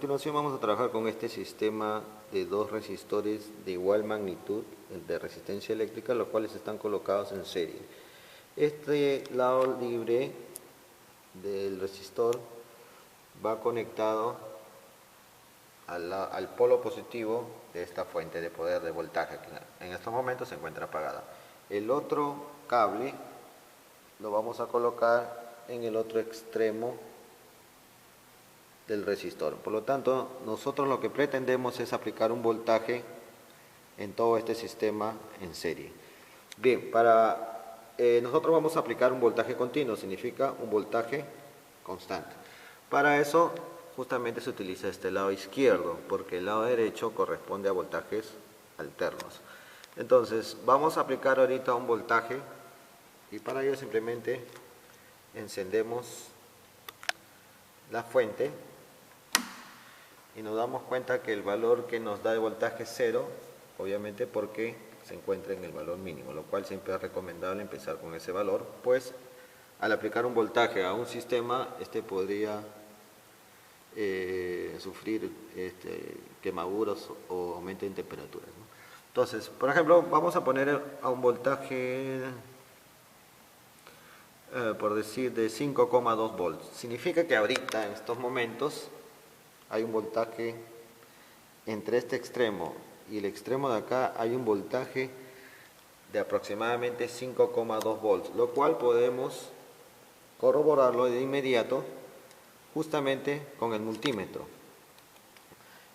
continuación vamos a trabajar con este sistema de dos resistores de igual magnitud de resistencia eléctrica, los cuales están colocados en serie. Este lado libre del resistor va conectado al polo positivo de esta fuente de poder de voltaje, que en estos momentos se encuentra apagada. El otro cable lo vamos a colocar en el otro extremo del resistor. Por lo tanto, nosotros lo que pretendemos es aplicar un voltaje en todo este sistema en serie. Bien, nosotros vamos a aplicar un voltaje continuo, significa un voltaje constante. Para eso justamente se utiliza este lado izquierdo, porque el lado derecho corresponde a voltajes alternos. Entonces, vamos a aplicar ahorita un voltaje y para ello simplemente encendemos la fuente y nos damos cuenta que el valor que nos da el voltaje es 0, obviamente porque se encuentra en el valor mínimo, lo cual siempre es recomendable empezar con ese valor, pues al aplicar un voltaje a un sistema, este podría sufrir quemaduras o aumento en temperaturas, ¿no? Entonces, por ejemplo, vamos a poner a un voltaje, por decir, de 5,2 volts. Significa que ahorita, en estos momentos, hay un voltaje entre este extremo y el extremo de acá, hay un voltaje de aproximadamente 5,2 volts, lo cual podemos corroborarlo de inmediato justamente con el multímetro.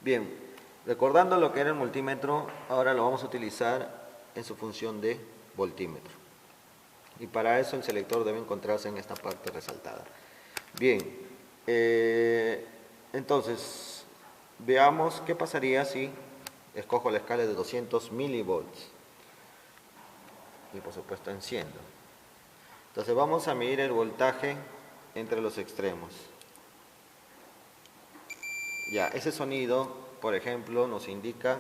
Bien, recordando lo que era el multímetro, ahora lo vamos a utilizar en su función de voltímetro. Y para eso el selector debe encontrarse en esta parte resaltada. Bien, entonces veamos qué pasaría si escojo la escala de 200 milivolts y por supuesto enciendo. Entonces vamos a medir el voltaje entre los extremos. Ya, ese sonido, por ejemplo, nos indica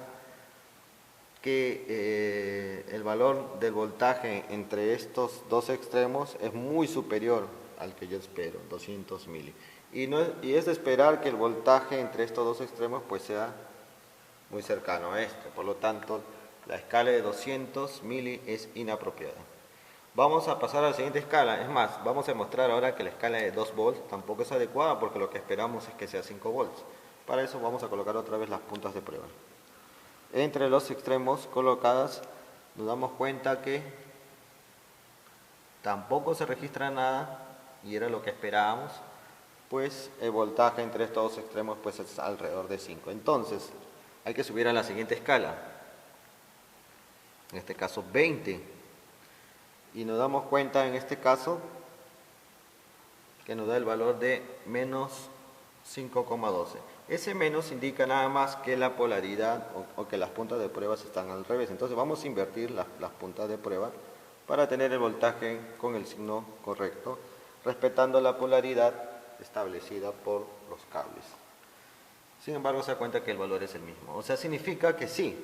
que el valor del voltaje entre estos dos extremos es muy superior al que yo espero, 200 mili. Y es de esperar que el voltaje entre estos dos extremos pues sea muy cercano a este. Por lo tanto, la escala de 200 mili es inapropiada. Vamos a pasar a la siguiente escala. Es más, vamos a mostrar ahora que la escala de 2 volts tampoco es adecuada porque lo que esperamos es que sea 5 volts. Para eso vamos a colocar otra vez las puntas de prueba. Entre los extremos colocadas nos damos cuenta que tampoco se registra nada y era lo que esperábamos, pues el voltaje entre estos dos extremos pues es alrededor de 5. Entonces hay que subir a la siguiente escala, en este caso 20, y nos damos cuenta en este caso que nos da el valor de menos 5,12. Ese menos indica nada más que la polaridad o que las puntas de prueba están al revés. Entonces vamos a invertir las puntas de prueba para tener el voltaje con el signo correcto, respetando la polaridad establecida por los cables. Sin embargo, se da cuenta que el valor es el mismo. O sea, significa que sí,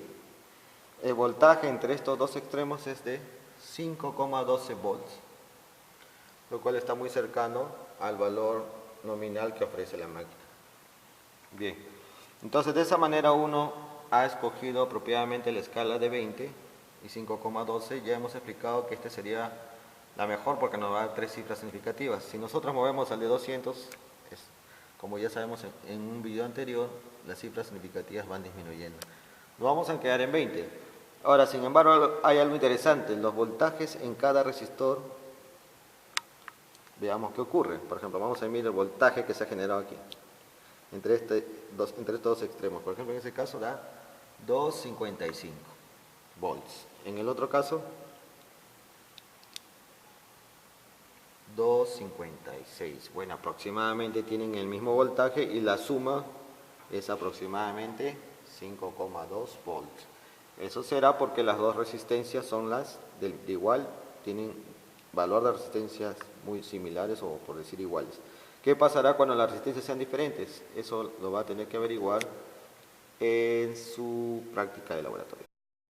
el voltaje entre estos dos extremos es de 5,12 volts, lo cual está muy cercano al valor nominal que ofrece la máquina. Bien, entonces de esa manera uno ha escogido apropiadamente la escala de 20 y 5,12. Ya hemos explicado que esta sería la mejor porque nos va a dar tres cifras significativas. Si nosotros movemos al de 200, como ya sabemos en un video anterior, las cifras significativas van disminuyendo. Nos vamos a quedar en 20. Ahora, sin embargo, hay algo interesante. Los voltajes en cada resistor, veamos qué ocurre. Por ejemplo, vamos a medir el voltaje que se ha generado aquí entre estos dos extremos. Por ejemplo, en este caso da 2,55 volts. En el otro caso, 2,56. Bueno, aproximadamente tienen el mismo voltaje y la suma es aproximadamente 5,2 volts. Eso será porque las dos resistencias son las de igual, tienen valor de resistencias muy similares o por decir iguales. ¿Qué pasará cuando las resistencias sean diferentes? Eso lo va a tener que averiguar en su práctica de laboratorio.